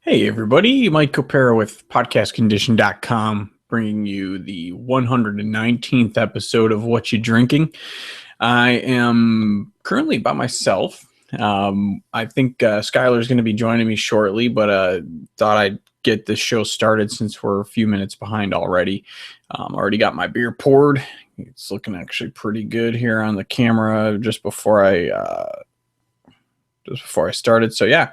Hey everybody, Mike Copera with podcastcondition.com bringing you the 119th episode of What You Drinking. I am currently by myself. I think Skylar's going to be joining me shortly, but thought I'd get this show started since we're a few minutes behind already. Already got my beer poured. It's looking actually pretty good here on the camera just before I started. So yeah,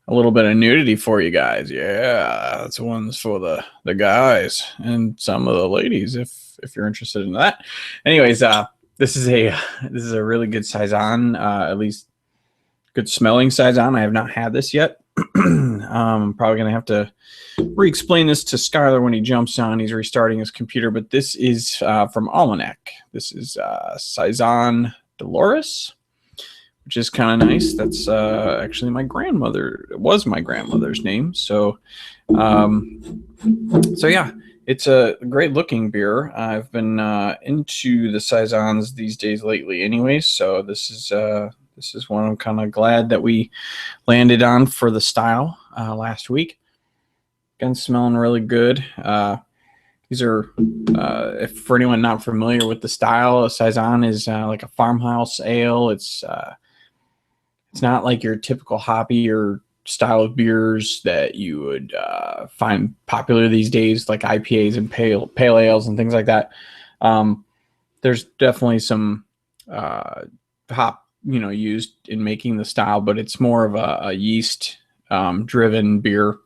a little bit of nudity for you guys. Yeah, that's one's for the guys and some of the ladies if you're interested in that. Anyways, this is a really good Saison, at least good smelling Saison. I have not had this yet. I'm probably gonna have to re-explain this to Skylar when he jumps on. He's restarting his computer, but this is from Almanac. This is Saison Dolores, which is kind of nice. That's actually it was my grandmother's name. So yeah, it's a great looking beer. I've been into the Saisons these days lately anyways. So this is one I'm kind of glad that we landed on for the style last week. Again, smelling really good. These are, if for anyone not familiar with the style, a Saison is like a farmhouse ale. It's not like your typical hoppy or style of beers that you would find popular these days, like IPAs and pale ales and things like that. There's definitely some hop, used in making the style, but it's more of a yeast driven beer.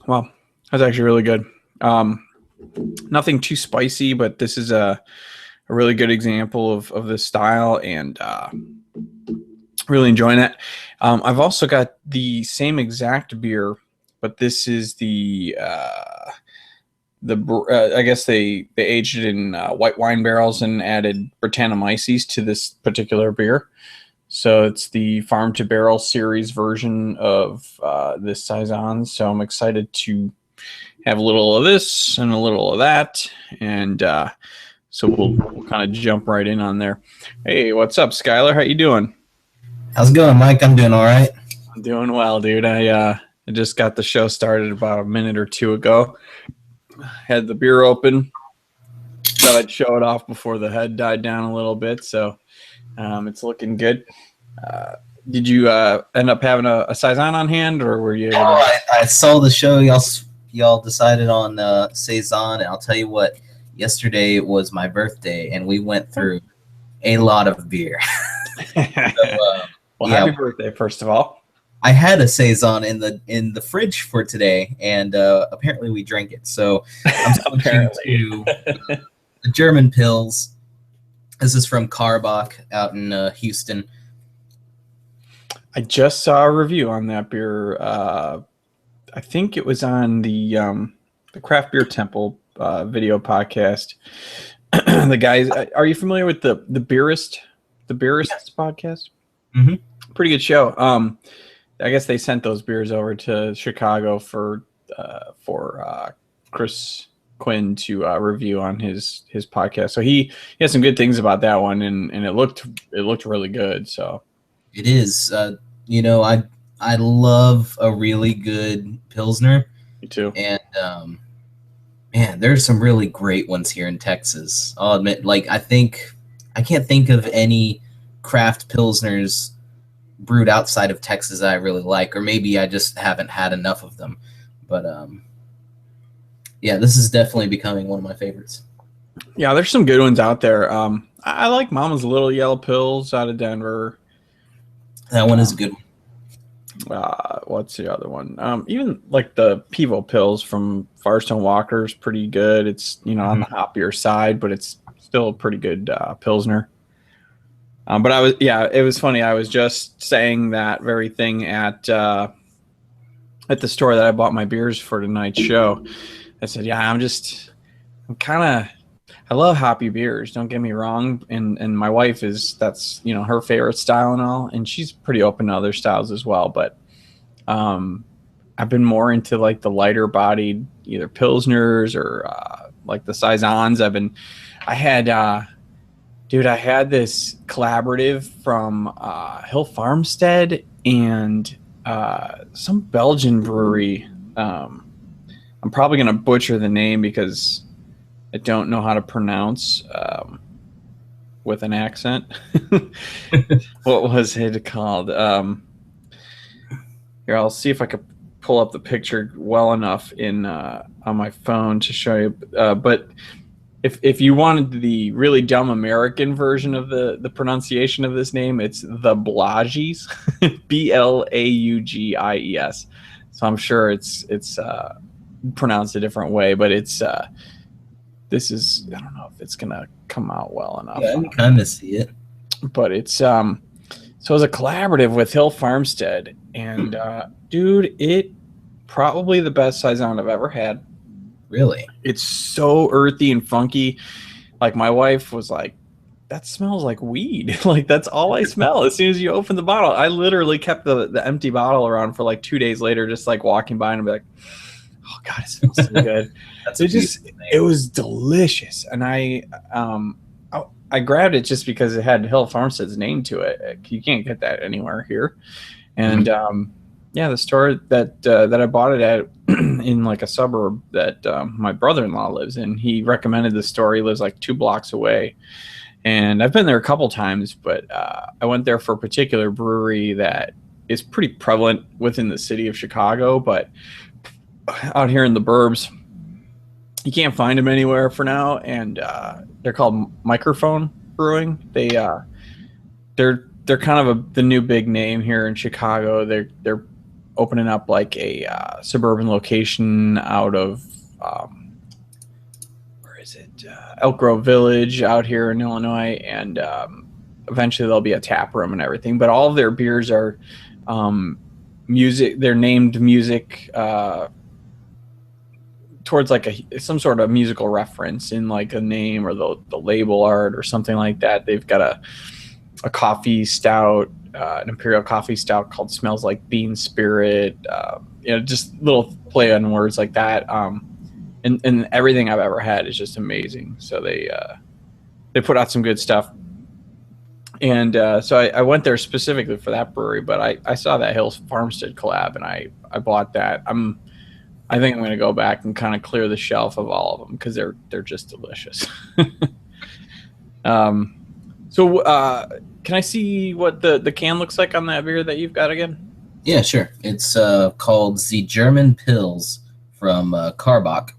Well, that's actually really good. Nothing too spicy, but this is a really good example of this style, and really enjoying it. I've also got the same exact beer, but this is I guess they aged it in white wine barrels and added Brettanomyces to this particular beer. So it's the Farm to Barrel series version of this Saison. So I'm excited to have a little of this and a little of that, and so we'll kind of jump right in on there. Hey, what's up, Skylar? How you doing? How's it going, Mike? I'm doing all right. I'm doing well, dude. I just got the show started about a minute or two ago. Had the beer open. Thought I'd show it off before the head died down a little bit, so it's looking good. Did you end up having a Saison on hand, or were you able to... I saw the show. Y'all decided on Saison, and I'll tell you what. Yesterday was my birthday, and we went through a lot of beer. Well, happy birthday, first of all. I had a Saison in the fridge for today, and apparently we drank it. So I'm switching to the German Pils. This is from Karbach out in Houston. I just saw a review on that beer. I think it was on the Craft Beer Temple video podcast. The guys, are you familiar with the Beerists podcast? Mm-hmm. Pretty good show. I guess they sent those beers over to Chicago for Chris Quinn to review on his podcast. So he has some good things about that one, and it looked really good. So it is. I love a really good Pilsner. Me too. And man, there's some really great ones here in Texas. I'll admit, I can't think of any craft Pilsners brewed outside of Texas that I really like, or maybe I just haven't had enough of them. But yeah, this is definitely becoming one of my favorites. Yeah, there's some good ones out there. I like Mama's Little Yellow Pills out of Denver. That one is a good one. What's the other one? Even like the Pivo Pills from Firestone Walker is pretty good. It's on the hoppier side, but it's still a pretty good Pilsner. But it was funny. I was just saying that very thing at the store that I bought my beers for tonight's show. I said, yeah, I love hoppy beers. Don't get me wrong. And my wife that's her favorite style and all, and she's pretty open to other styles as well. But I've been more into like the lighter bodied either Pilsners or like the Saisons. I had Dude, I had this collaborative from Hill Farmstead and some Belgian brewery. I'm probably going to butcher the name because I don't know how to pronounce with an accent. What was it called? Here, I'll see if I could pull up the picture well enough in on my phone to show you. But if you wanted the really dumb American version of the pronunciation of this name, it's the Blagies, Blaugies. So I'm sure it's pronounced a different way, but it's this is, I don't know if it's gonna come out well enough. Yeah, I can kind of see it. But it's so it's a collaborative with Hill Farmstead, and dude, it probably the best saison I've ever had. Really? It's so earthy and funky. Like my wife was like, that smells like weed. Like that's all I smell as soon as you open the bottle. I literally kept the empty bottle around for like 2 days later, just like walking by and be like, oh God, it smells so good. It was delicious. And I grabbed it just because it had Hill Farmstead's name to it. You can't get that anywhere here. And yeah, the store that I bought it at in like a suburb that my brother-in-law lives in, he recommended the store. He lives like 2 blocks away. And I've been there a couple times, but I went there for a particular brewery that is pretty prevalent within the city of Chicago, but out here in the burbs, you can't find them anywhere for now. And they're called Microphone Brewing. They're kind of the new big name here in Chicago. They're opening up like a suburban location out of where is it? Elk Grove Village out here in Illinois, and eventually there'll be a tap room and everything. But all of their beers are music. They're named music towards like some sort of musical reference in like a name or the label art or something like that. They've got a coffee stout, an imperial coffee stout called Smells Like Bean Spirit. Just little play on words like that. And everything I've ever had is just amazing. So they put out some good stuff. And so I went there specifically for that brewery, but I saw that Hills Farmstead collab and I bought that. I think I'm going to go back and kind of clear the shelf of all of them because they're just delicious. So can I see what the can looks like on that beer that you've got again? Yeah, sure. It's called the German Pils from Karbach.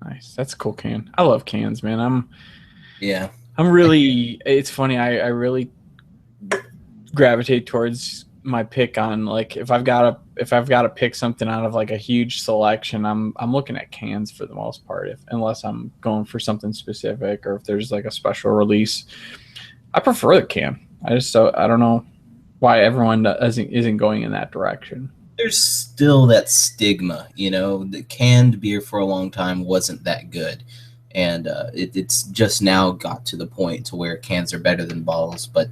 Nice. That's a cool can. I love cans, man. I'm really, it's funny. I really gravitate towards my pick on like if I've got to pick something out of like a huge selection, I'm looking at cans for the most part, unless I'm going for something specific or if there's like a special release. I prefer the can. I don't know why everyone isn't going in that direction. There's still that stigma, the canned beer for a long time wasn't that good. And it's just now got to the point to where cans are better than bottles, but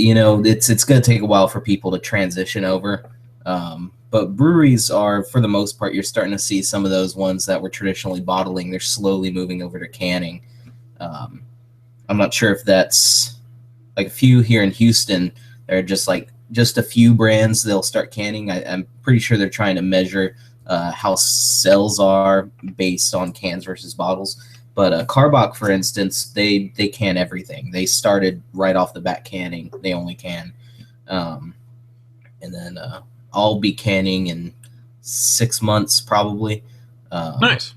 it's going to take a while for people to transition over. But breweries are, for the most part, you're starting to see some of those ones that were traditionally bottling. They're slowly moving over to canning. I'm not sure if that's like a few here in Houston. They're just a few brands they'll start canning. I'm pretty sure they're trying to measure how sales are based on cans versus bottles. But Karbach, for instance, they can everything. They started right off the bat canning. They only can. And then I'll be canning in 6 months probably. Nice.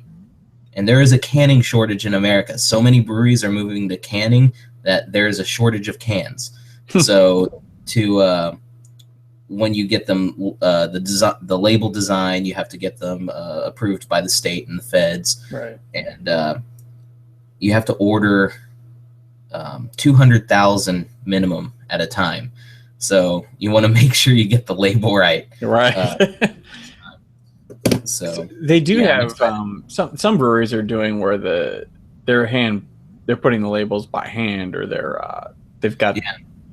And there is a canning shortage in America. So many breweries are moving to canning that there is a shortage of cans. So when you get them, the label design, you have to get them approved by the state and the feds. Right. And you have to order 200,000 minimum at a time. So you want to make sure you get the label right. Right. So they do have some breweries are doing where they're putting the labels by hand, or they've got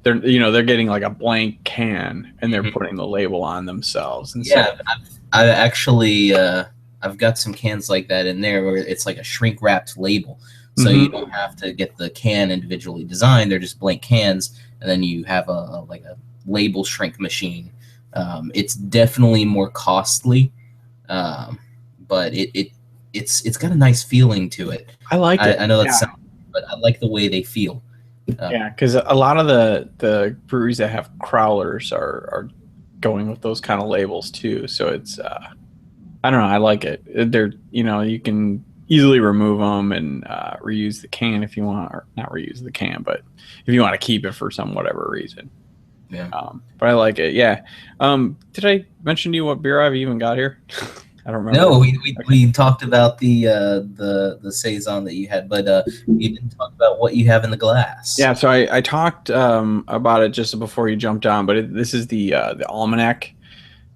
they're getting like a blank can and they're putting the label on themselves. And I actually I've got some cans like that in there where it's like a shrink wrapped label. So you don't have to get the can individually designed. They're just blank cans, and then you have a label shrink machine. It's definitely more costly, but it's got a nice feeling to it. I like it. I know that's but I like the way they feel. Yeah, because a lot of the breweries that have crowlers are going with those kind of labels too. So it's I don't know. I like it. They're you can easily remove them and reuse the can if you want, or not reuse the can, but if you want to keep it for some whatever reason. Yeah. But I like it. Yeah. Did I mention to you what beer I've even got here? I don't remember. No, we talked about the saison that you had, but you didn't talk about what you have in the glass. Yeah, so I talked about it just before you jumped on, but this is the Almanac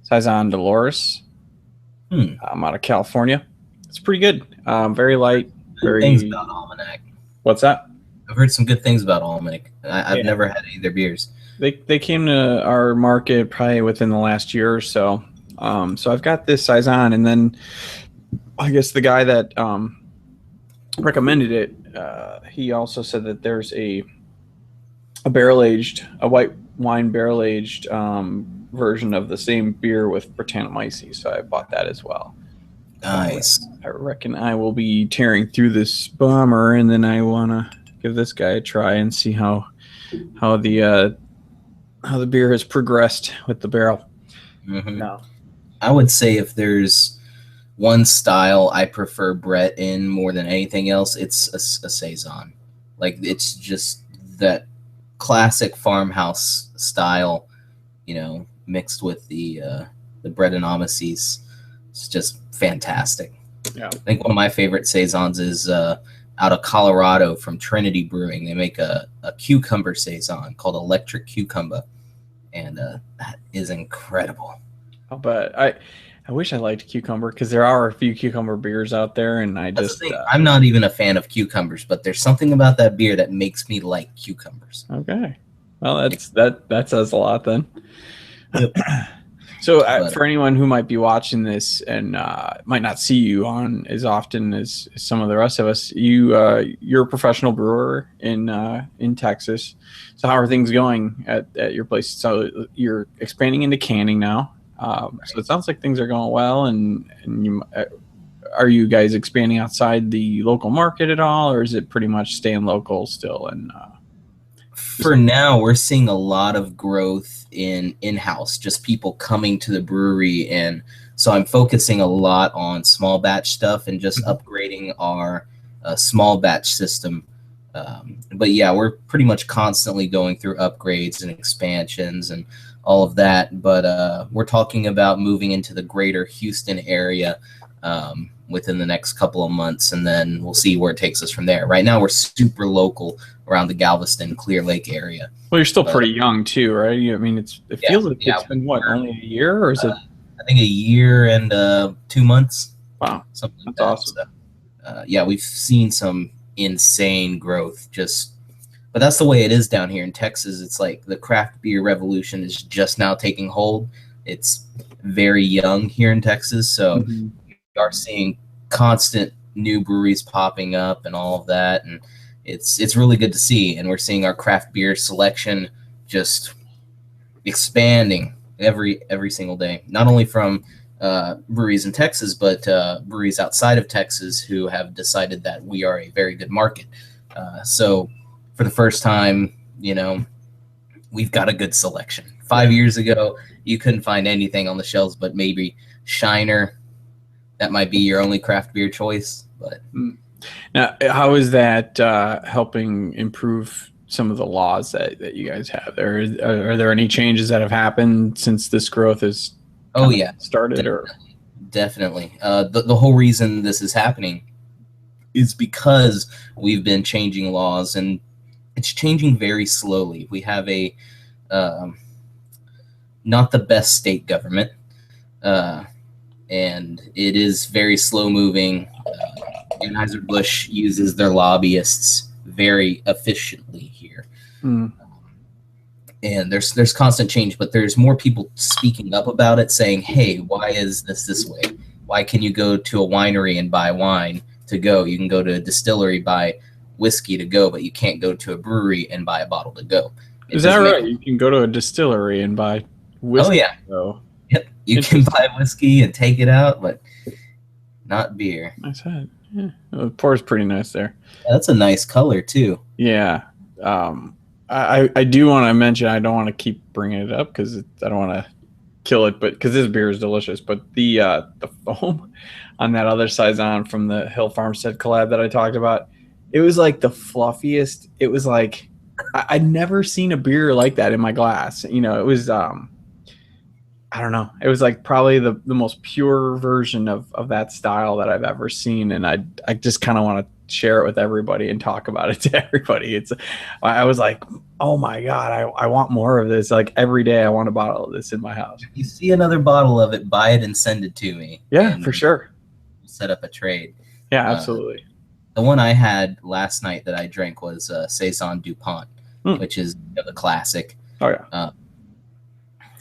Saison Dolores out of California. It's pretty good. Very light. Very things about Almanac. What's that? I've heard some good things about Almanac. I've never had any of their beers. They came to our market probably within the last year or so. So I've got this Saison, and then I guess the guy that recommended it, he also said that there's a white wine barrel aged version of the same beer with Brettanomyces. So I bought that as well. Nice. I reckon I will be tearing through this bomber, and then I want to give this guy a try and see how the beer has progressed with the barrel. Mm-hmm. No. I would say if there's one style I prefer Brett in more than anything else, it's a saison. Like, it's just that classic farmhouse style, mixed with the Brettanomyces. It's just fantastic. Yeah. I think one of my favorite saisons is out of Colorado from Trinity Brewing. They make a cucumber saison called Electric Cucumber, and that is incredible. Oh, but I wish I liked cucumber, because there are a few cucumber beers out there, and I'm not even a fan of cucumbers, but there's something about that beer that makes me like cucumbers. Okay, well that says a lot then. Yep. So for anyone who might be watching this and might not see you on as often as some of the rest of us, you're a professional brewer in Texas. So how are things going at your place? So you're expanding into canning now. So it sounds like things are going well, and are you guys expanding outside the local market at all, or is it pretty much staying local still? And for now, we're seeing a lot of growth in-house, just people coming to the brewery, and so I'm focusing a lot on small batch stuff and just upgrading our small batch system. But yeah, we're pretty much constantly going through upgrades and expansions and all of that, but we're talking about moving into the greater Houston area within the next couple of months, and then we'll see where it takes us from there. Right now, we're super local around the Galveston, Clear Lake area. Well, you're still pretty young too, right? I mean, it feels like it's been only a year, or is it? I think a year and 2 months. Wow, something like that's that. awesome. Yeah, we've seen some insane growth, but that's the way it is down here in Texas. It's like the craft beer revolution is just now taking hold. It's very young here in Texas, so we are seeing constant new breweries popping up and all of that, and it's really good to see. And we're seeing our craft beer selection just expanding every single day, not only from breweries in Texas, but breweries outside of Texas who have decided that we are a very good market. So for the first time, we've got a good selection. 5 years ago, you couldn't find anything on the shelves but maybe Shiner. That might be your only craft beer choice. But now, how is that helping improve some of the laws that you guys have? Are there any changes that have happened since this growth has started? Definitely. The whole reason this is happening is because we've been changing laws, and it's changing very slowly. We have a not the best state government, and it is very slow moving. Anheuser-Busch uses their lobbyists very efficiently here. And there's constant change, but there's more people speaking up about it, saying, hey, why is this way? Why can you go to a winery and buy wine to go? You can go to a distillery, buy whiskey to go, but you can't go to a brewery and buy a bottle to go. Is that right? You can go to a distillery and buy whiskey. Oh yeah. So. Yep. You can buy whiskey and take it out, but not beer. I said, yeah. The pours pretty nice there. Yeah, that's a nice color too. Yeah. I do want to mention, I don't want to keep bringing it up because I don't want to kill it, but because this beer is delicious. But the foam on that other Saison from the Hill Farmstead collab that I talked about, it was like the fluffiest. It was like I'd never seen a beer like that in my glass. You know, it was I don't know. It was like probably the most pure version of that style that I've ever seen, and I just kind of want to share it with everybody and talk about it to everybody. I was like, oh my god, I want more of this. Like every day, I want a bottle of this in my house. If you see another bottle of it, buy it and send it to me. Yeah, for sure. Set up a trade. Yeah, absolutely. The one I had last night that I drank was Saison DuPont, which is the classic. Oh yeah.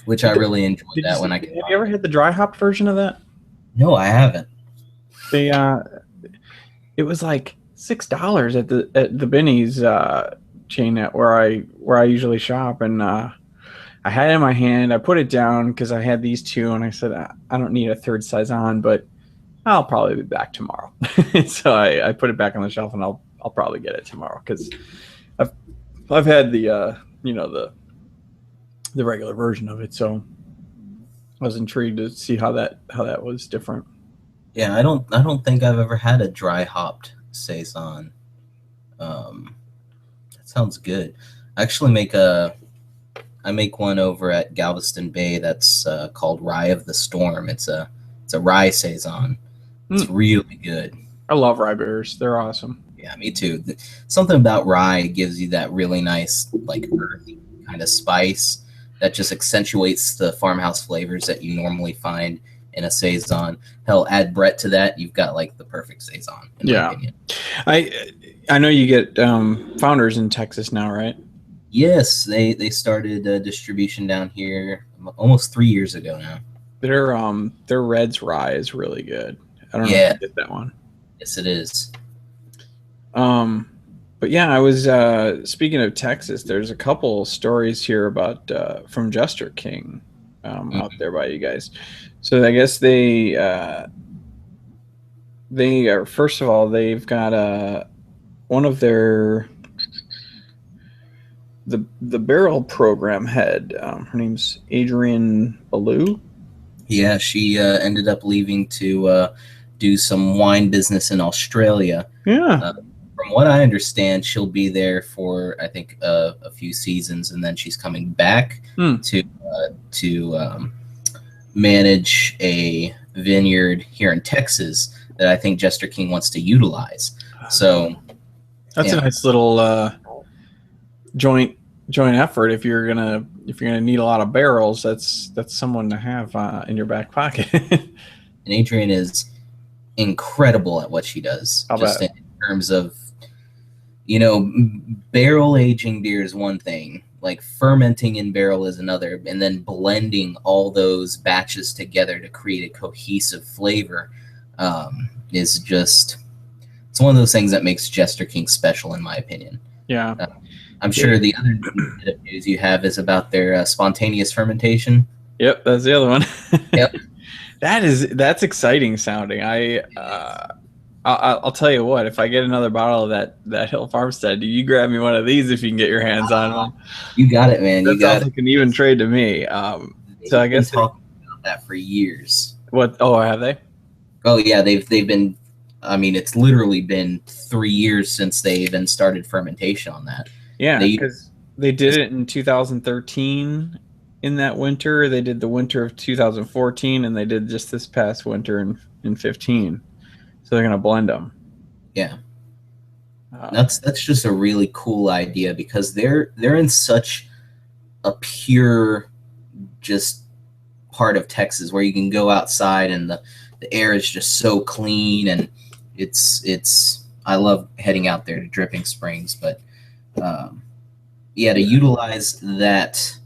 Which I really enjoyed that when Have you ever had the dry hop version of that? No, I haven't. It was like $6 at the Benny's chain at where I usually shop, and I had it in my hand. I put it down because I had these two, and I said I don't need a third Saison, but I'll probably be back tomorrow. So I put it back on the shelf, and I'll probably get it tomorrow because I've had the the regular version of it, so I was intrigued to see how that was different. Yeah, I don't think I've ever had a dry hopped Saison. That sounds good. I actually make one over at Galveston Bay that's called Rye of the Storm. It's a rye Saison. It's really good. I love rye beers. They're awesome. Yeah, me too. Something about rye gives you that really nice, like, earthy kind of spice that just accentuates the farmhouse flavors that you normally find in a Saison. Hell, add Brett to that, you've got like the perfect Saison. In my opinion. I know you get Founders in Texas now, right? Yes, they started distribution down here almost 3 years ago now. Their Reds rye is really good. I don't know if you get that one. Yes, it is. But yeah, I was speaking of Texas. There's a couple stories here about from Jester King out there by you guys. So I guess they are, first of all, they've got one of their the barrel program head. Her name's Adrienne Ballou. Yeah, she ended up leaving to do some wine business in Australia. Yeah. From what I understand, she'll be there for, I think, a few seasons, and then she's coming back to manage a vineyard here in Texas that I think Jester King wants to utilize. So that's a nice little joint effort. If you're gonna need a lot of barrels, that's someone to have in your back pocket. And Adrienne is incredible at what she does. In terms of, barrel aging beer is one thing, like fermenting in barrel is another, and then blending all those batches together to create a cohesive flavor is just, it's one of those things that makes Jester King special, in my opinion. Yeah. I'm sure the other bit of news you have is about their spontaneous fermentation. Yep, that's the other one. Yep. That's exciting sounding. I'll tell you what, if I get another bottle of that Hill Farmstead, you grab me one of these if you can get your hands on one. You got it, man. That sounds like an even trade to me. So I guess talking about that for years. What? Oh, have they? Oh yeah, they've been. I mean, it's literally been 3 years since they even started fermentation on that. Yeah, because they did it in 2013. In that winter, they did the winter of 2014, and they did just this past winter in 15. So they're gonna blend them. Yeah, that's just a really cool idea because they're in such a pure, just part of Texas where you can go outside and the air is just so clean, and it's I love heading out there to Dripping Springs, but to utilize that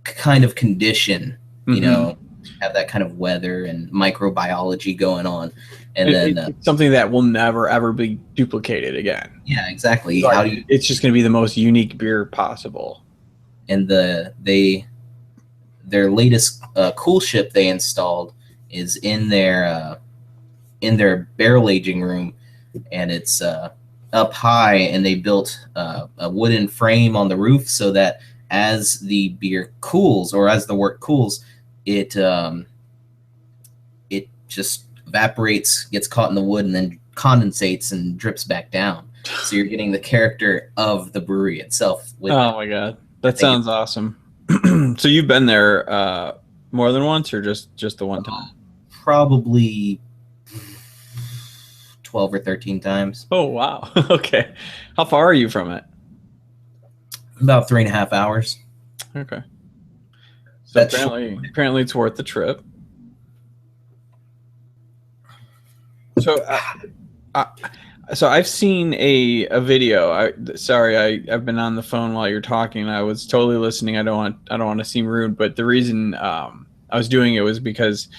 kind of condition, have that kind of weather and microbiology going on. And then It's something that will never ever be duplicated again. yeah, exactly. Like, How do you it's just going to be the most unique beer possible. and their latest cool ship they installed is in their barrel aging room, and it's up high, and they built a wooden frame on the roof so that as the beer cools or as the wort cools, it just evaporates, gets caught in the wood, and then condensates and drips back down. So you're getting the character of the brewery itself. Oh my god, that sounds awesome. So you've been there more than once, or just the one time? Probably 12 or 13 times. Oh wow. Okay. How far are you from it? About 3.5 hours. Okay. So apparently it's worth the trip. So so I've seen a video. I've been on the phone while you're talking. I was totally listening. I don't want to seem rude, but the reason I was doing it was because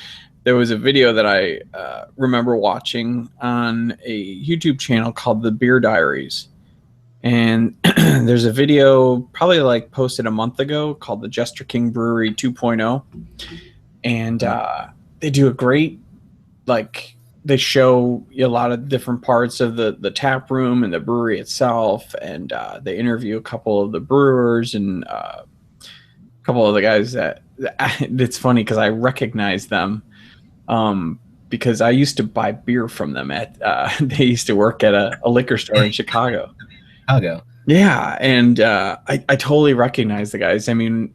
there was a video that I remember watching on a YouTube channel called The Beer Diaries. And there's a video probably like posted a month ago called the Jester King Brewery 2.0. And they do a great, like, they show a lot of different parts of the tap room and the brewery itself. And they interview a couple of the brewers and a couple of the guys that it's funny because I recognize them. Because I used to buy beer from them at they used to work at a liquor store in Chicago. Yeah, and I totally recognize the guys. I mean,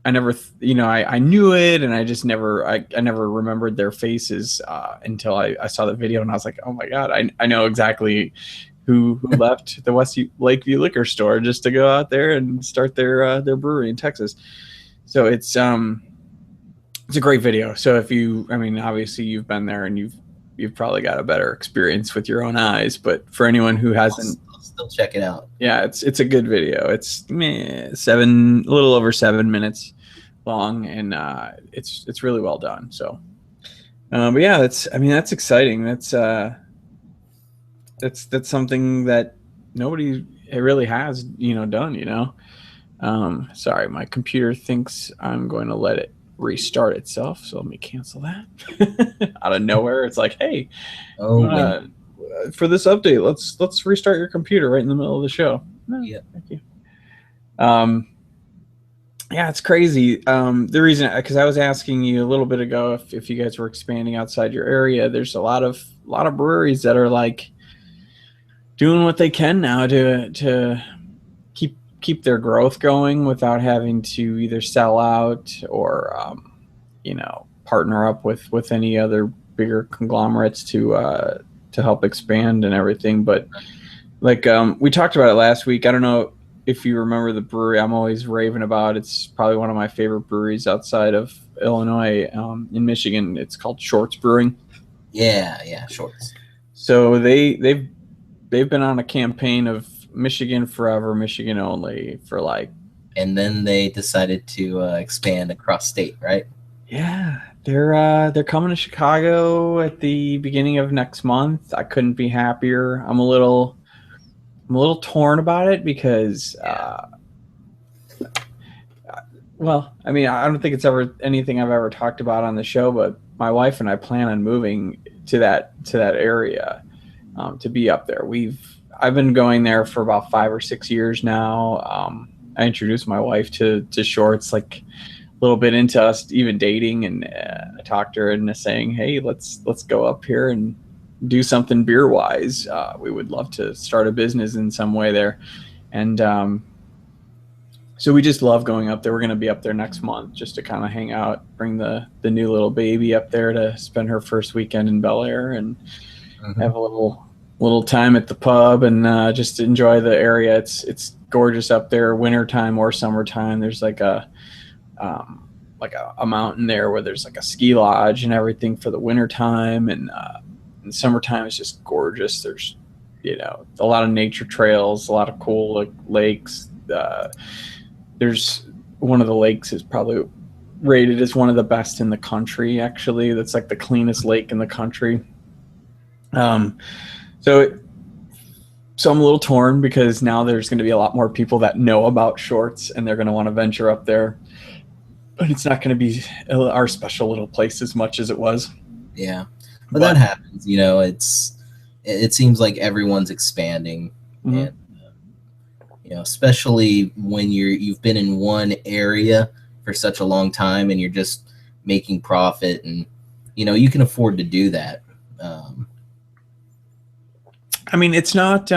I never, I knew it, and I just never, I never remembered their faces until I saw the video, and I was like, oh my god, I know exactly who left the West Lakeview liquor store just to go out there and start their brewery in Texas. So it's a great video. So obviously you've been there and you've probably got a better experience with your own eyes, but for anyone who hasn't, I'll still check it out. Yeah, it's a good video. It's a little over 7 minutes long, and it's really well done. So, but yeah, that's exciting. That's something that nobody really has, done. Sorry, my computer thinks I'm going to let it restart itself, so let me cancel that. Out of nowhere, it's like, hey, for this update, let's restart your computer right in the middle of the show. No, yeah, thank you. Yeah, it's crazy. The reason, because I was asking you a little bit ago if you guys were expanding outside your area, there's a lot of breweries that are like doing what they can now to keep their growth going without having to either sell out or partner up with any other bigger conglomerates to help expand and everything. But like we talked about it last week. I don't know if you remember the brewery I'm always raving about. It's probably one of my favorite breweries outside of Illinois, in Michigan. It's called Shorts Brewing. Yeah, Shorts. So they've been on a campaign of Michigan forever, Michigan only for like. And then they decided to expand across state, right? Yeah, they're coming to Chicago at the beginning of next month. I couldn't be happier. I'm a little torn about it because, well, I mean, I don't think it's ever anything I've ever talked about on the show, but my wife and I plan on moving to that area, to be up there. I've been going there for about 5 or 6 years now. I introduced my wife to Shorts like a little bit into us even dating, and I talked to her and saying, hey, let's go up here and do something beer wise. We would love to start a business in some way there. And so we just love going up there. We're going to be up there next month just to kind of hang out, bring the new little baby up there to spend her first weekend in Bel Air and have a little time at the pub and just enjoy the area. It's gorgeous up there, wintertime or summertime. There's like a mountain there where there's like a ski lodge and everything for the wintertime, and in summertime it's just gorgeous. There's a lot of nature trails, a lot of cool lakes. There's one of the lakes is probably rated as one of the best in the country. Actually, that's like the cleanest lake in the country. Um, so so I'm a little torn because now there's going to be a lot more people that know about shorts and they're going to want to venture up there. But it's not going to be our special little place as much as it was. Yeah, but that happens. It seems like everyone's expanding, and especially when you've been in one area for such a long time and you're just making profit, and you can afford to do that. I mean, it's not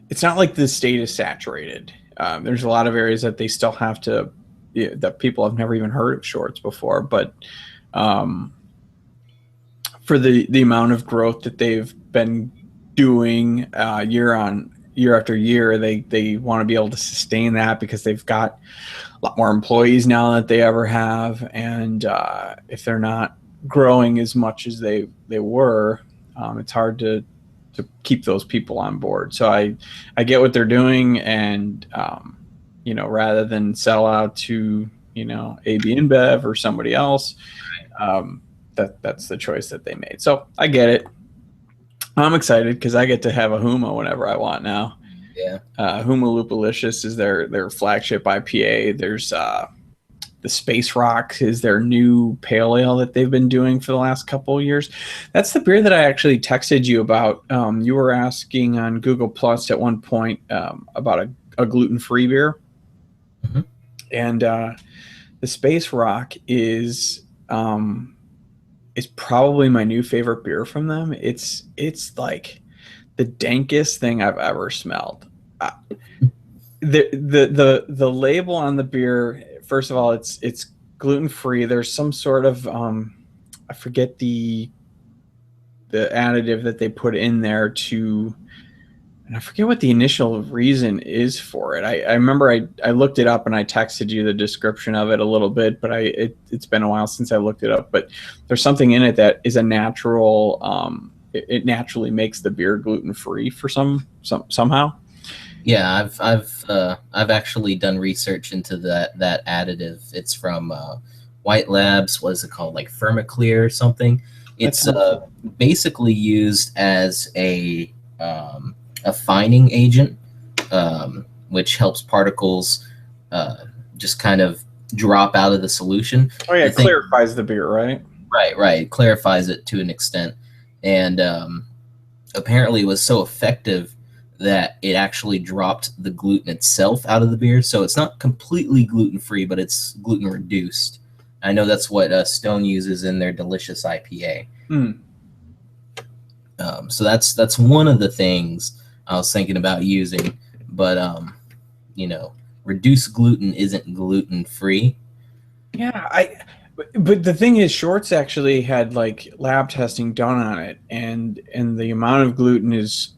like the state is saturated. There's a lot of areas that they still have to, that people have never even heard of shorts before. But for the amount of growth that they've been doing year after year, they want to be able to sustain that because they've got a lot more employees now than they ever have. And if they're not growing as much as they were, it's hard to keep those people on board. So I get what they're doing, and rather than sell out to AB InBev or somebody else, that's the choice that they made. So I get it. I'm excited because I get to have a Huma whenever I want now. Yeah, Huma Lupalicious is their flagship IPA. There's the Space Rock is their new pale ale that they've been doing for the last couple of years. That's the beer that I actually texted you about. You were asking on Google Plus at one point about a gluten-free beer. Mm-hmm. And the Space Rock is probably my new favorite beer from them. It's like the dankest thing I've ever smelled. The label on the beer, first of all, it's gluten free. There's some sort of I forget the additive that they put in there to, and I forget what the initial reason is for it. I remember I looked it up and I texted you the description of it a little bit, but it's been a while since I looked it up. But there's something in it that is a natural. It naturally makes the beer gluten free for somehow. Yeah, I've actually done research into that additive. It's from White Labs. What is it called? Like Firmiclear or something. It's basically used as a fining agent, which helps particles just kind of drop out of the solution. Oh yeah, it clarifies the beer, right? Right. Clarifies it to an extent, and apparently it was so effective that it actually dropped the gluten itself out of the beer. So it's not completely gluten-free, but it's gluten-reduced. I know that's what Stone uses in their delicious IPA. So that's one of the things I was thinking about using. But, reduced gluten isn't gluten-free. Yeah, but the thing is, Shorts actually had like lab testing done on it, and the amount of gluten is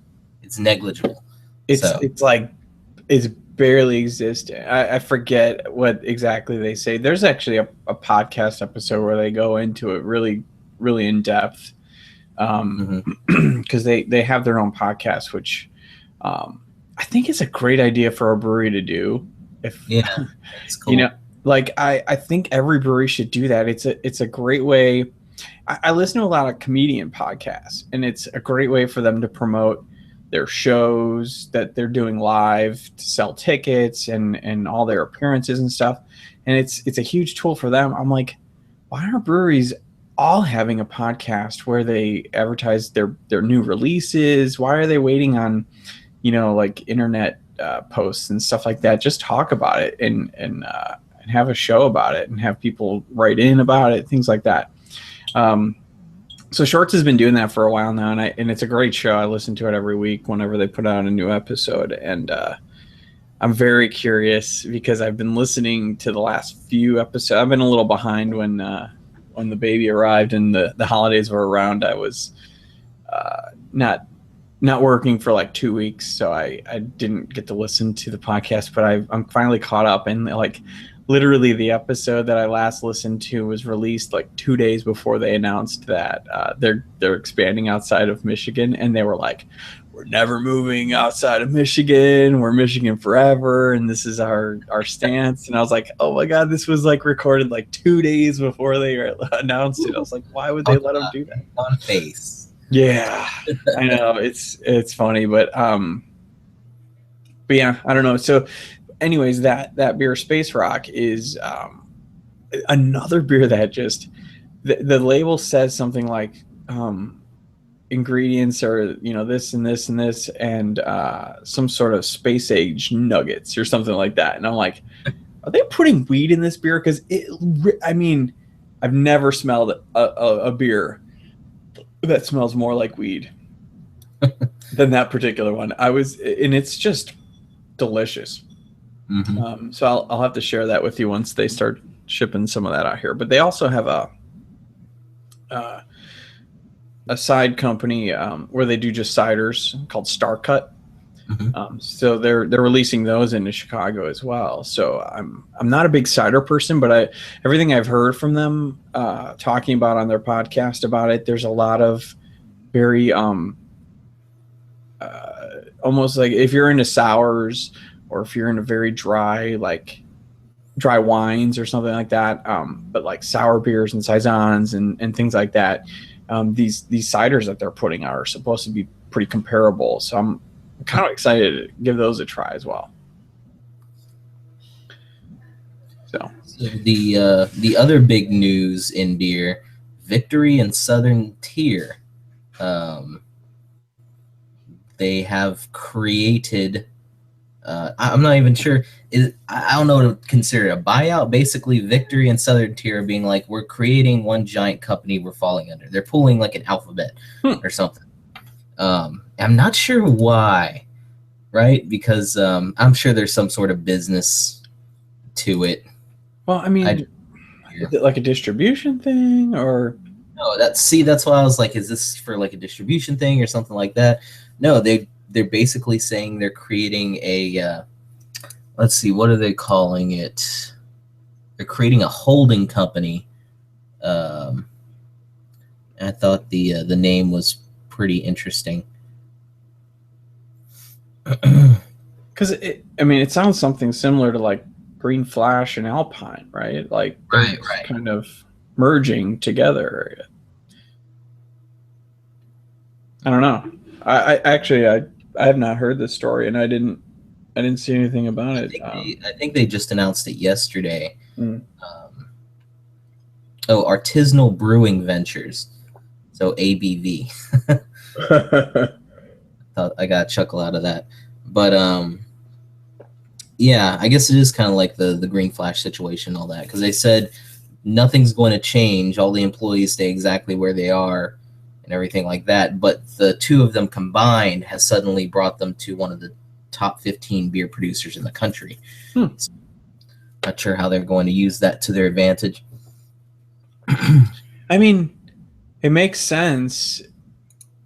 negligible. It's like it's barely existent. I forget what exactly they say. There's actually a podcast episode where they go into it really, really in depth, because they have their own podcast, which I think is a great idea for a brewery to do. It's cool. I think every brewery should do that. It's a great way. I listen to a lot of comedian podcasts, and it's a great way for them to promote their shows that they're doing live, to sell tickets and all their appearances and stuff. And it's a huge tool for them. I'm like, why aren't breweries all having a podcast where they advertise their new releases? Why are they waiting on, like internet posts and stuff like that? Just talk about it and have a show about it and have people write in about it, things like that. So Shorts has been doing that for a while now, and it's a great show. I listen to it every week whenever they put out a new episode, and I'm very curious because I've been listening to the last few episodes. I've been a little behind when the baby arrived and the holidays were around. I was not working for like 2 weeks, so I didn't get to listen to the podcast, but I'm finally caught up, and like literally the episode that I last listened to was released like 2 days before they announced that they're expanding outside of Michigan, and they were like, we're never moving outside of Michigan. We're Michigan forever, and this is our stance. And I was like, oh my god, this was like recorded like 2 days before they announced it. I was like, why would they let them do that? On face. Yeah, I know it's funny, but yeah, I don't know. So, anyways, that beer Space Rock is another beer that just the label says something like ingredients are this and this and this and some sort of space age nuggets or something like that, and I'm like, are they putting weed in this beer? Because I mean, I've never smelled a beer that smells more like weed than that particular one. And it's just delicious. Mm-hmm. So I'll have to share that with you once they start shipping some of that out here. But they also have a side company where they do just ciders called Star Cut. Mm-hmm. So they're releasing those into Chicago as well. So I'm not a big cider person, but everything I've heard from them talking about on their podcast about it, there's a lot of very almost like if you're into sours or if you're into very dry wines or something like that, but like sour beers and saisons and things like that, these ciders that they're putting out are supposed to be pretty comparable. So I'm kind of excited to give those a try as well. So the other big news in beer, Victory and Southern Tier, they have created. I'm not even sure. I don't know what to consider a buyout. Basically, Victory and Southern Tier being like, we're creating one giant company we're falling under. They're pulling like an alphabet or something. I'm not sure why, right? Because I'm sure there's some sort of business to it. Well, I mean, is it like a distribution thing or? No, that's why I was like, is this for like a distribution thing or something like that? No, they're basically saying they're creating a let's see, what are they calling it? They're creating a holding company. I thought the name was pretty interesting. Because it sounds something similar to like Green Flash and Alpine, right? Like Right. kind of merging together. I don't know. I actually I have not heard this story, and I didn't see anything about it. I think they just announced it yesterday. Mm. Artisanal Brewing Ventures, so ABV. I got a chuckle out of that, but yeah, I guess it is kind of like the Green Flash situation, and all that, because they said nothing's going to change. All the employees stay exactly where they are, and everything like that. But the two of them combined has suddenly brought them to one of the top 15 beer producers in the country. So, not sure how they're going to use that to their advantage. I mean, it makes sense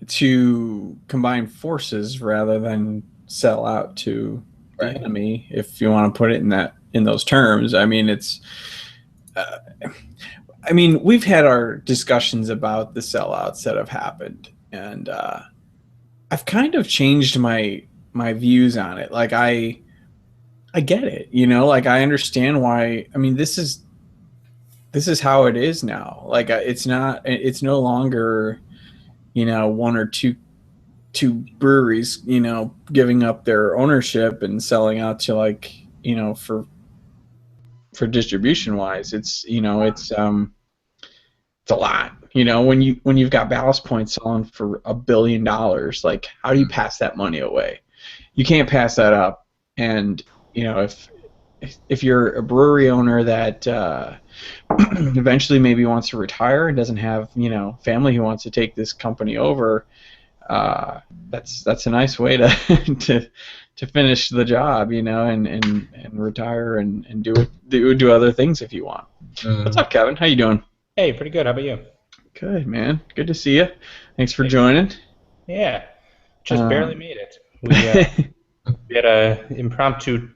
to combine forces rather than sell out to the enemy, if you want to put it in those terms. I mean, it's we've had our discussions about the sellouts that have happened, and I've kind of changed my views on it. Like I get it, like I understand why. I mean, this is how it is now. Like it's no longer, one or two breweries, giving up their ownership and selling out to like, for distribution wise. It's a lot. When you've got Ballast Point selling for $1 billion, like how do you pass that money away? You can't pass that up. And if you're a brewery owner that eventually maybe wants to retire and doesn't have family who wants to take this company over, that's a nice way to to finish the job, and retire and do other things if you want. What's up, Kevin? How you doing? Hey, pretty good. How about you? Good, man. Good to see you. Thanks for joining. Yeah, just barely made it. We had a impromptu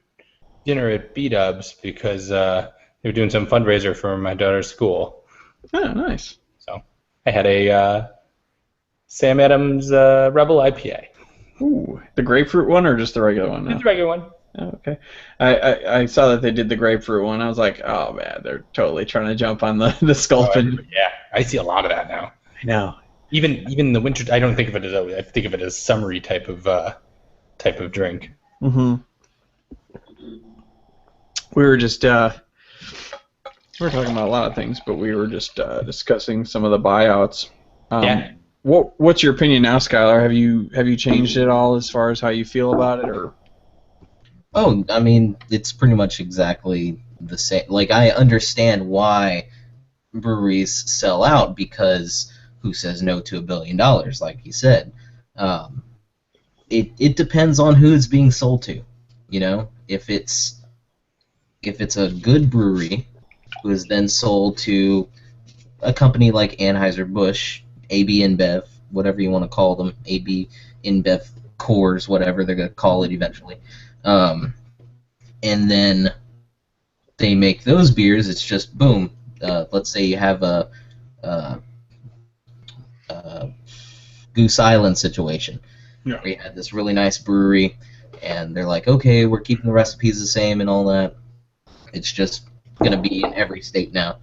dinner at B-Dubs because they were doing some fundraiser for my daughter's school. Oh, nice. So I had a Sam Adams Rebel IPA. Ooh, the grapefruit one or just the regular one? Just the regular one. Oh, okay. I saw that they did the grapefruit one. I was like, oh man, they're totally trying to jump on the sculpin. Yeah, I see a lot of that now. I know. Even the winter, I don't think of it as I think of it as summery type of drink. Mm-hmm. We were just we were talking about a lot of things, but we were just discussing some of the buyouts. Yeah. What's your opinion now, Skylar? Have you changed it all as far as how you feel about it, or? Oh, I mean, it's pretty much exactly the same. Like, I understand why breweries sell out, because who says no to $1 billion, like he said? It depends on who it's being sold to. You know, if it's a good brewery who is then sold to a company like Anheuser-Busch, AB InBev, whatever you want to call them, AB InBev Coors, whatever they're going to call it eventually. And then they make those beers. It's just boom. Let's say you have a Goose Island situation, Yeah. where you had this really nice brewery, and they're like, okay, we're keeping the recipes the same and all that. It's just going to be in every state now.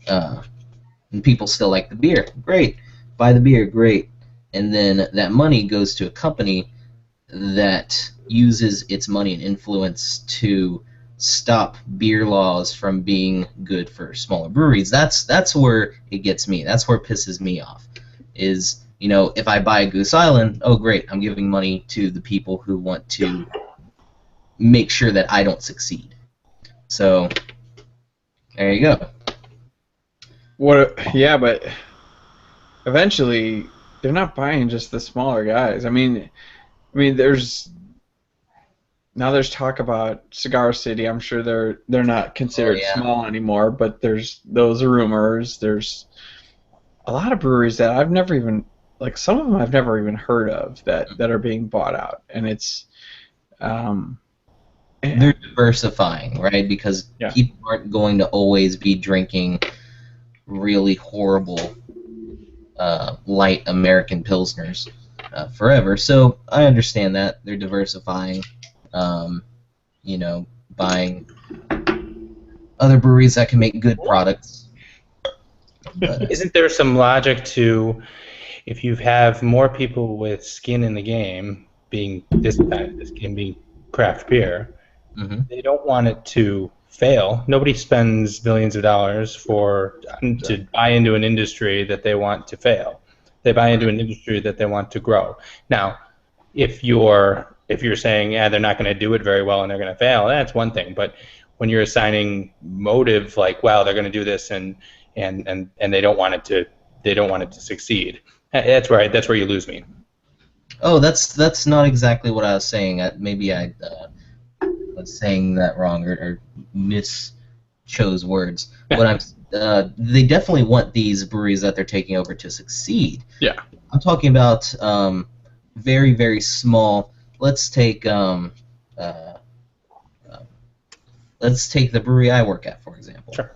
And people still like the beer. Great. Buy the beer. Great. And then that money goes to a company that uses its money and influence to stop beer laws from being good for smaller breweries. That's where it gets me. That's where it pisses me off. Is, you know, if I buy a Goose Island, oh great, I'm giving money to the people who want to make sure that I don't succeed. So there you go. Yeah, but eventually they're not buying just the smaller guys. I mean, there's talk about Cigar City. I'm sure they're not considered small anymore, but there's those rumors. There's a lot of breweries that I've never even, like, some of them I've never even heard of that are being bought out, and it's they're diversifying, right? Because people aren't going to always be drinking really horrible light American Pilsners forever. So I understand that. They're diversifying, you know, buying other breweries that can make good products. But, isn't there some logic to, if you have more people with skin in the game, being this game being craft beer, they don't want it to fail. Nobody spends millions of dollars to buy into an industry that they want to fail. They buy into an industry that they want to grow. Now, if you're saying, yeah, they're not going to do it very well and they're going to fail, that's one thing. But when you're assigning motive, like, wow, they're going to do this and they don't want it to succeed, that's where you lose me. Oh, that's not exactly what I was saying. Maybe I was saying that wrong or mischose words. What they definitely want these breweries that they're taking over to succeed. Yeah. I'm talking about very, very small. Let's take the brewery I work at, for example. Sure.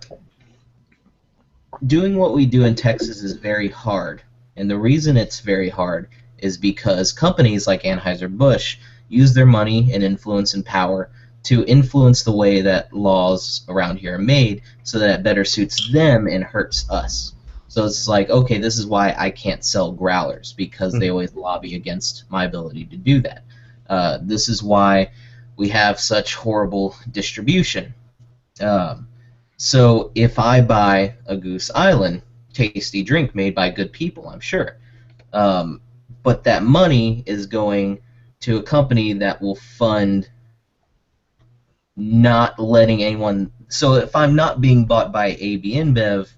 Doing what we do in Texas is very hard, and the reason it's very hard is because companies like Anheuser-Busch use their money and influence and power to influence the way that laws around here are made so that it better suits them and hurts us. So it's like, okay, this is why I can't sell growlers, because they always lobby against my ability to do that. This is why we have such horrible distribution. So if I buy a Goose Island, tasty drink made by good people, I'm sure, but that money is going to a company that will fund not letting anyone. So if I'm not being bought by AB InBev,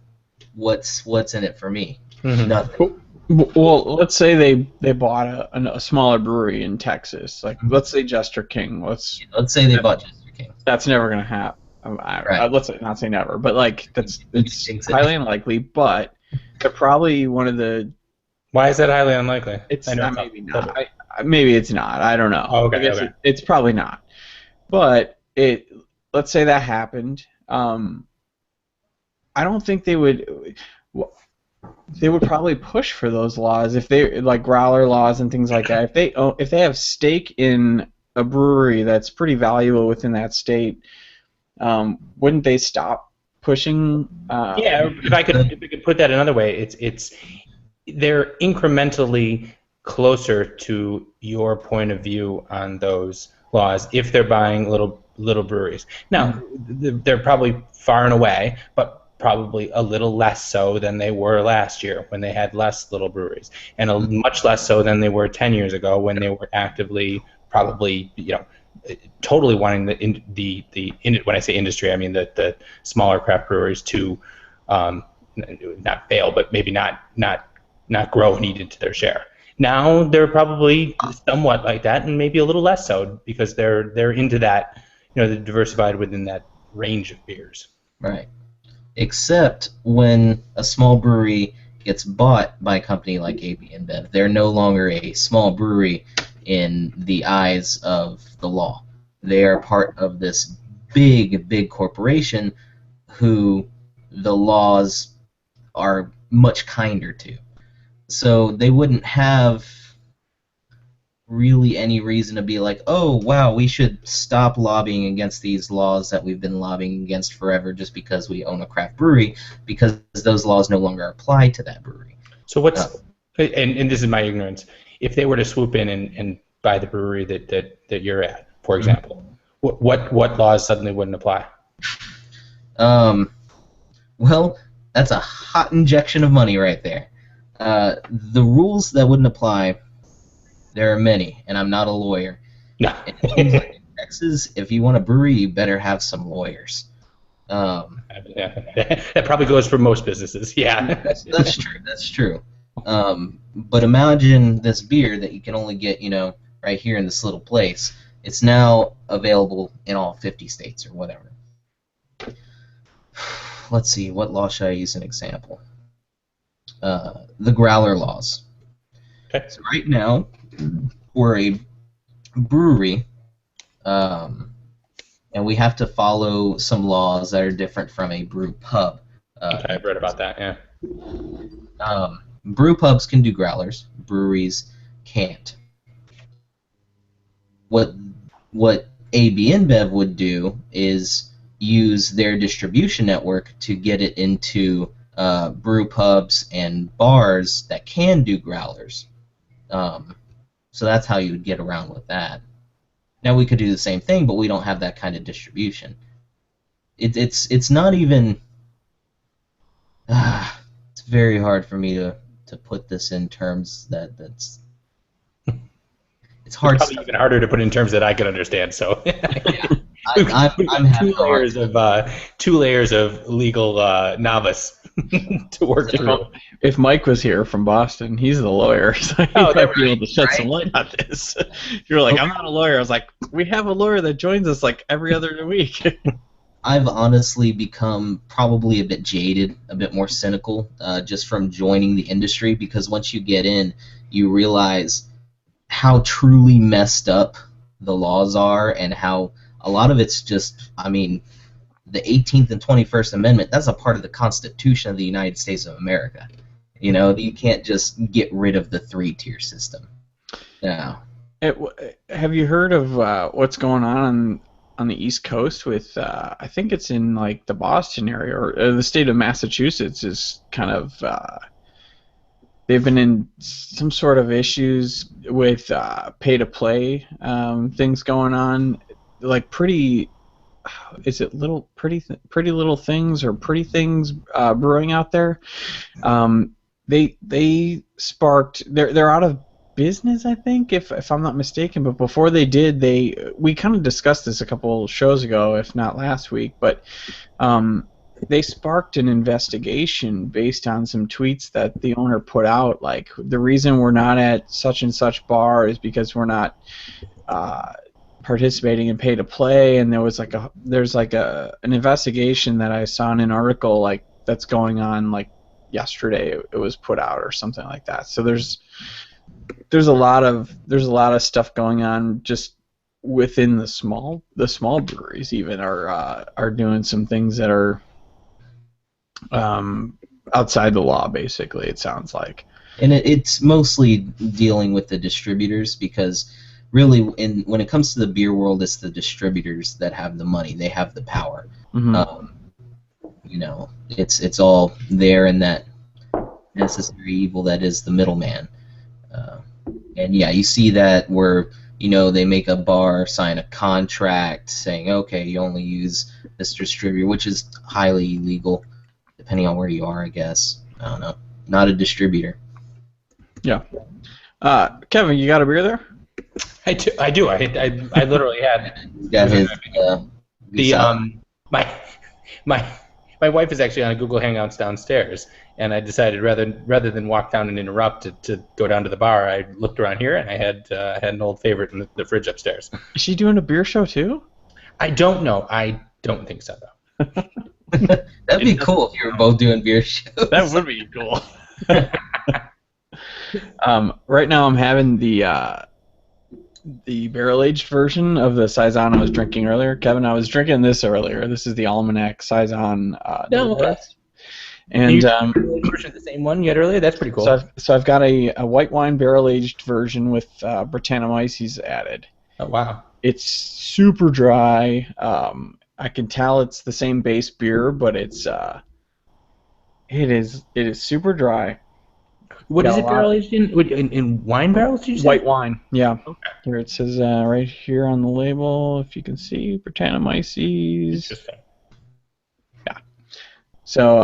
what's in it for me? Nothing. Well, let's say they bought a smaller brewery in Texas, like let's say Jester King. Let's say they bought Jester King. That's never gonna happen. Right. Let's not say never, but like it's highly unlikely. But they're probably one of the. Why is that highly unlikely? It's maybe not. Maybe it's not. I don't know. Oh, okay. I guess it's probably not. But let's say that happened. I don't think they would. they would probably push for those laws if they like growler laws and things like that. If they have stake in a brewery that's pretty valuable within that state, wouldn't they stop pushing? Yeah, if I could put that another way, it's they're incrementally closer to your point of view on those laws if they're buying little breweries. Now, they're probably far and away, but probably a little less so than they were last year when they had less little breweries, and much less so than they were 10 years ago when they were actively probably totally wanting when I say industry, I mean the smaller craft breweries to not fail, but maybe not grow needed to their share. Now they're probably somewhat like that, and maybe a little less so because they're into that, they're diversified within that range of beers. Right. Except when a small brewery gets bought by a company like AB InBev, they're no longer a small brewery in the eyes of the law. They are part of this big corporation who the laws are much kinder to. So they wouldn't have really any reason to be like, oh, wow, we should stop lobbying against these laws that we've been lobbying against forever just because we own a craft brewery, because those laws no longer apply to that brewery. So and this is my ignorance, if they were to swoop in and buy the brewery that you're at, for example, what laws suddenly wouldn't apply? Well, that's a hot injection of money right there. The rules that wouldn't apply, there are many, and I'm not a lawyer. No. In Texas, if you want a brewery, you better have some lawyers. That probably goes for most businesses. Yeah. That's true. But imagine this beer that you can only get, right here in this little place. It's now available in all 50 states or whatever. Let's see, what law should I use an example? The growler laws. Okay. So right now, we're a brewery, and we have to follow some laws that are different from a brew pub. Okay, I've read about that, yeah. Brew pubs can do growlers. Breweries can't. What AB InBev would do is use their distribution network to get it into brew pubs and bars that can do growlers. So that's how you would get around with that. Now we could do the same thing, but we don't have that kind of distribution. It's not even. It's very hard for me to put this in terms that's. It's hard. It's probably even harder to put in terms that I can understand. So. Yeah. I'm having two layers of legal novice to work through. If Mike was here from Boston, he's the lawyer, so he might be able to shed some light on this. You're like, I'm not a lawyer. I was like, we have a lawyer that joins us like every other week. I've honestly become probably a bit jaded, a bit more cynical, just from joining the industry, because once you get in, you realize how truly messed up the laws are and how a lot of it's just, I mean, the 18th and 21st Amendment, that's a part of the Constitution of the United States of America. You can't just get rid of the three-tier system. No. Have you heard of what's going on the East Coast with, I think it's in like the Boston area, or the state of Massachusetts is kind of, they've been in some sort of issues with pay-to-play things going on, like pretty little things or pretty things brewing out there. They sparked. They're out of business, I think, if I'm not mistaken. But before they did, we kind of discussed this a couple shows ago, if not last week. But they sparked an investigation based on some tweets that the owner put out. Like, the reason we're not at such and such bar is because we're not participating in pay to play, and there's an investigation that I saw in an article like that's going on like yesterday. It was put out or something like that. So there's a lot of stuff going on just within the small breweries. Even are doing some things that are outside the law, basically. It sounds like. And it's mostly dealing with the distributors because really, when it comes to the beer world, it's the distributors that have the money. They have the power. Mm-hmm. It's all there in that necessary evil that is the middleman. And yeah, you see that where they make a bar sign a contract saying, okay, you only use this distributor, which is highly illegal, depending on where you are, I guess. I don't know. Not a distributor. Yeah. Kevin, you got a beer there? I do. I literally had. He's got his. My wife is actually on a Google Hangouts downstairs, and I decided rather than walk down and interrupt to go down to the bar, I looked around here and I had an old favorite in the fridge upstairs. Is she doing a beer show too? I don't know. I don't think so though. That'd be cool if you were both doing beer shows. That would be cool. Right now I'm having the barrel-aged version of the Saison I was drinking earlier. Kevin, I was drinking this earlier. This is the Almanac Saison. Okay. And version of the same one you had earlier? That's pretty cool. So I've got a white wine barrel-aged version with Brettanomyces added. Oh, wow. It's super dry. I can tell it's the same base beer, but it is super dry. What is it barrel aged in wine barrels? Did you say? White wine, yeah. Okay. Here it says right here on the label, if you can see, Brettanomyces. Interesting. Yeah. So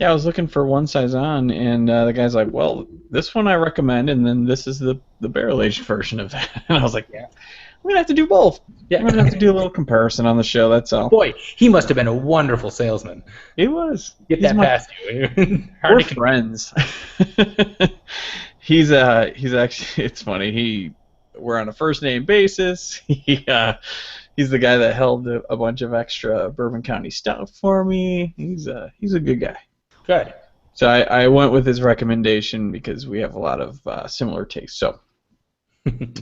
I was looking for one Saison, and the guy's like, "Well, this one I recommend, and then this is the barrel aged version of that." And I was like, "Yeah, I'm gonna have to do both. Yeah, I'm gonna have to do a little comparison on the show. That's all." Boy, he must have been a wonderful salesman. He was. Get that past you. We're friends. He's actually, it's funny. We're on a first name basis. He's the guy that held a bunch of extra Bourbon County stuff for me. He's a good guy. Good. So I went with his recommendation because we have a lot of similar tastes. So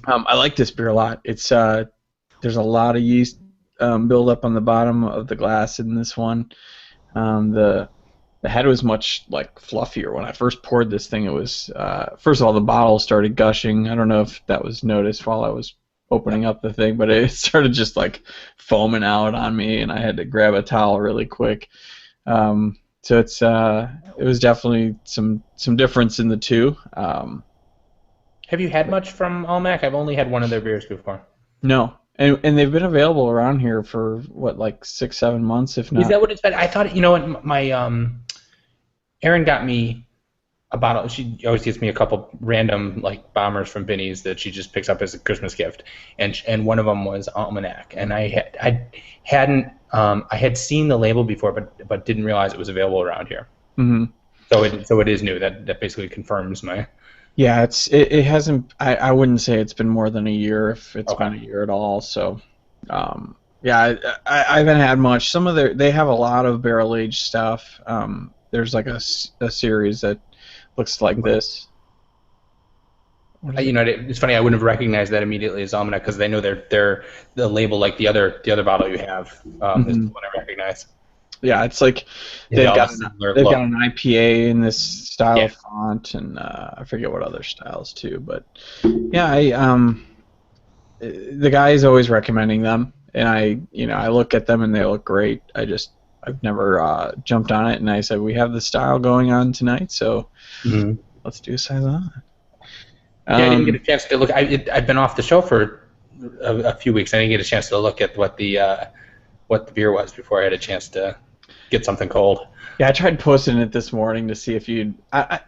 I like this beer a lot. It's there's a lot of yeast build up on the bottom of the glass in this one. The head was much fluffier. When I first poured this thing, it was first of all the bottle started gushing. I don't know if that was noticed while I was opening up the thing, but it started just foaming out on me, and I had to grab a towel really quick. So it was definitely some difference in the two. Have you had much from Almac? I've only had one of their beers before. No. And they've been available around here for, 6-7 months, if not. Is that what it's been? I thought, my Erin got me a bottle. She always gets me a couple random, bombers from Binny's that she just picks up as a Christmas gift. And one of them was Almanac. And I had seen the label before, but didn't realize it was available around here. Mm-hmm. So it is new. That basically confirms my... Yeah, it hasn't. I wouldn't say it's been more than a year, if it's been a year at all. So, I haven't had much. They have a lot of barrel aged stuff. There's a series that looks like this. It's funny. I wouldn't have recognized that immediately as Almanac because they know they're the label like the other bottle you have is the one I recognize. Yeah, it's they've got an IPA in this style font, and I forget what other styles too. But yeah, the guy is always recommending them, and I look at them and they look great. I've never jumped on it, and I said we have the style going on tonight, so let's do a Saison. I didn't get a chance to look. I've been off the show for a few weeks. I didn't get a chance to look at what the beer was before I had a chance to get something cold. Yeah, I tried posting it this morning to see if you'd.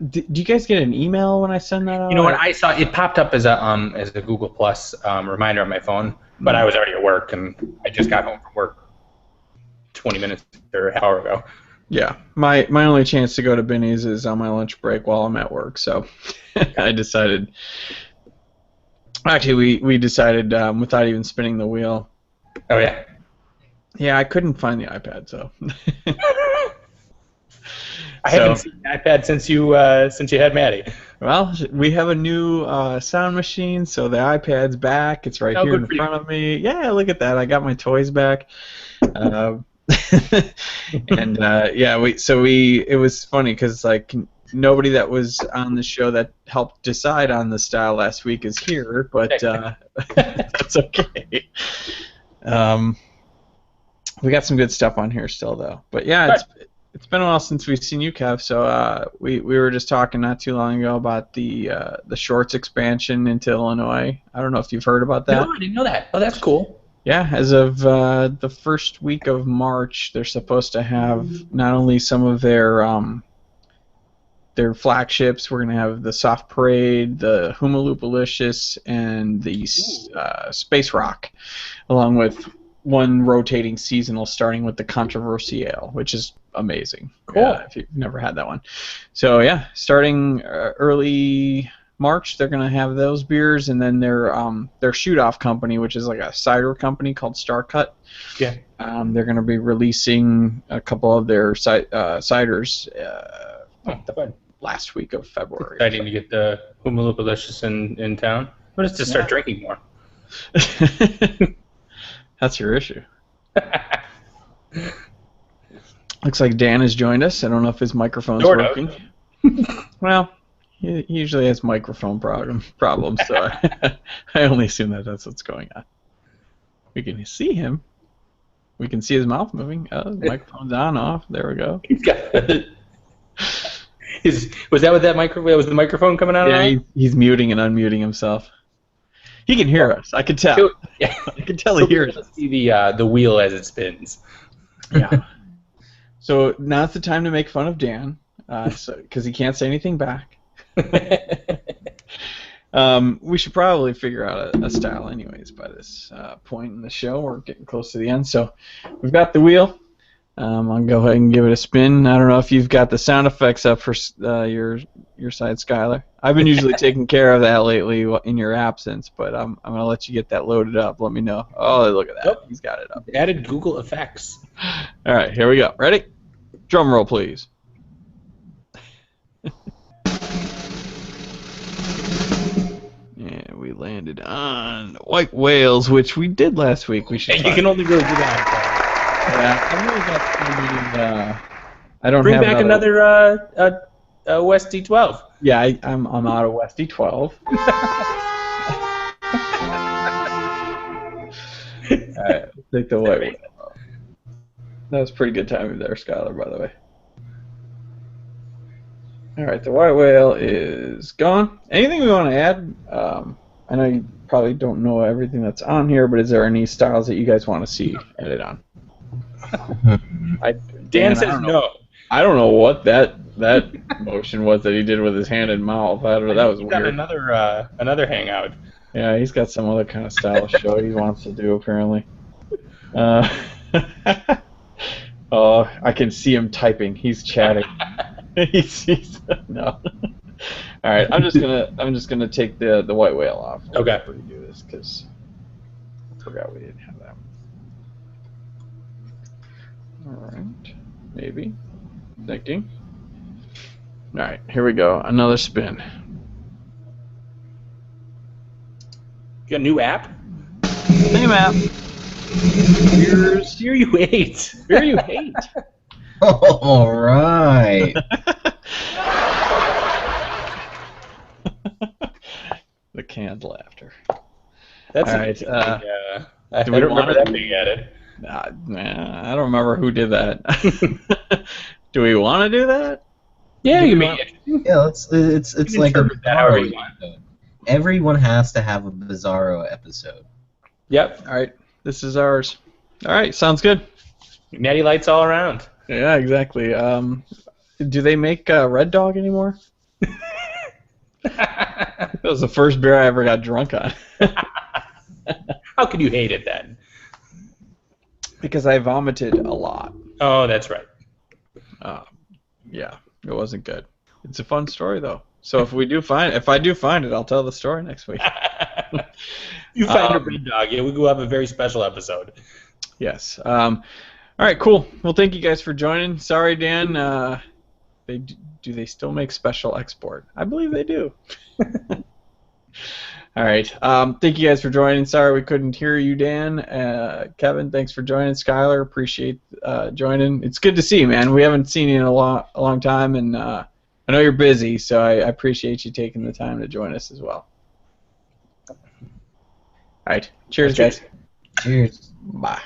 Do you guys get an email when I send that out? You know what? I saw it popped up as a Google Plus reminder on my phone, but I was already at work and I just got home from work 20 minutes or an hour ago. Yeah, my only chance to go to Binny's is on my lunch break while I'm at work, so I decided. Actually, we decided without even spinning the wheel. Oh yeah. Yeah, I couldn't find the iPad, so. I haven't seen the iPad since you had Maddie. Well, we have a new sound machine, so the iPad's back. It's right here in front of me. Yeah, look at that. I got my toys back. And it was funny because like nobody that was on the show that helped decide on the style last week is here, but that's okay. We got some good stuff on here still though. But yeah, it's been a while since we've seen you, Kev. So we were just talking not too long ago about the shorts expansion into Illinois. I don't know if you've heard about that. No, I didn't know that. Oh, that's cool. Yeah, as of the first week of March, they're supposed to have not only some of their flagships. We're gonna have the Soft Parade, the Hoomalopalicious, and the Space Rock, along with one rotating seasonal starting with the Controversial, which is amazing. Cool. If you've never had that one. So yeah, starting early March, they're gonna have those beers, and then their shoot-off company, which is like a cider company called Starcut. Yeah. They're gonna be releasing a couple of their ciders last week of February. Exciting to get the Hoomalopalicious in town. But it's to start drinking more. That's your issue. Looks like Dan has joined us. I don't know if his microphone's working. Well, he usually has microphone problems, so I only assume that's what's going on. We can see him. We can see his mouth moving. Oh, the microphone's on, off. There we go. Was that what that microphone? Was the microphone coming out? Yeah, he's muting and unmuting himself. He can hear us. I can tell. Yeah. I can tell he hears us. See the wheel as it spins. Yeah. So now's the time to make fun of Dan, because he can't say anything back. We should probably figure out a style anyways by this point in the show. We're getting close to the end. So we've got the wheel. I'll go ahead and give it a spin. I don't know if you've got the sound effects up for your side, Skylar. I've been usually taking care of that lately in your absence, but I'm going to let you get that loaded up. Let me know. Oh, look at that. Yep. He's got it up. Added Google effects. All right, here we go. Ready? Drum roll, please. Yeah, we landed on white whales, which we did last week. We should. You can only really do that. Yeah, I'm really not. I don't bring have back another West D12. Yeah, I'm out of West D12. Alright, take the white whale. That was pretty good timing there, Skylar, by the way. Alright, the white whale is gone. Anything we want to add? I know you probably don't know everything that's on here, but is there any styles that you guys want to see added on? Dan says no. I don't know what that motion was that he did with his hand and mouth. I don't know. That was weird. Another hangout. Yeah, he's got some other kind of style show he wants to do apparently. Oh, I can see him typing. He's chatting. he's no. All right, I'm just gonna take the white whale off. Okay. Before we do this, because I forgot we didn't have that. All right, maybe. Thinking. All right, here we go. Another spin. You got a new app? Same app. Beer you hate. Beer you hate. All right. The canned laughter. That's all right. I don't remember that being added. I don't remember who did that. Do we want to do that? Yeah, you mean yeah. It's like a however you want. Everyone has to have a Bizarro episode. Yep. All right. This is ours. All right. Sounds good. Natty Lights all around. Yeah, exactly. Do they make Red Dog anymore? That was the first beer I ever got drunk on. How could you hate it then? Because I vomited a lot. Oh, that's right. Yeah, it wasn't good. It's a fun story though. So if I do find it, I'll tell the story next week. You find a Red Dog, yeah, we will have a very special episode. Yes. All right, cool. Well, thank you guys for joining. Sorry, Dan. Do they still make special export? I believe they do. All right. Thank you guys for joining. Sorry we couldn't hear you, Dan. Kevin, thanks for joining. Skylar, appreciate joining. It's good to see you, man. We haven't seen you in a long time, and I know you're busy, so I appreciate you taking the time to join us as well. All right. Cheers, guys. Cheers. Bye.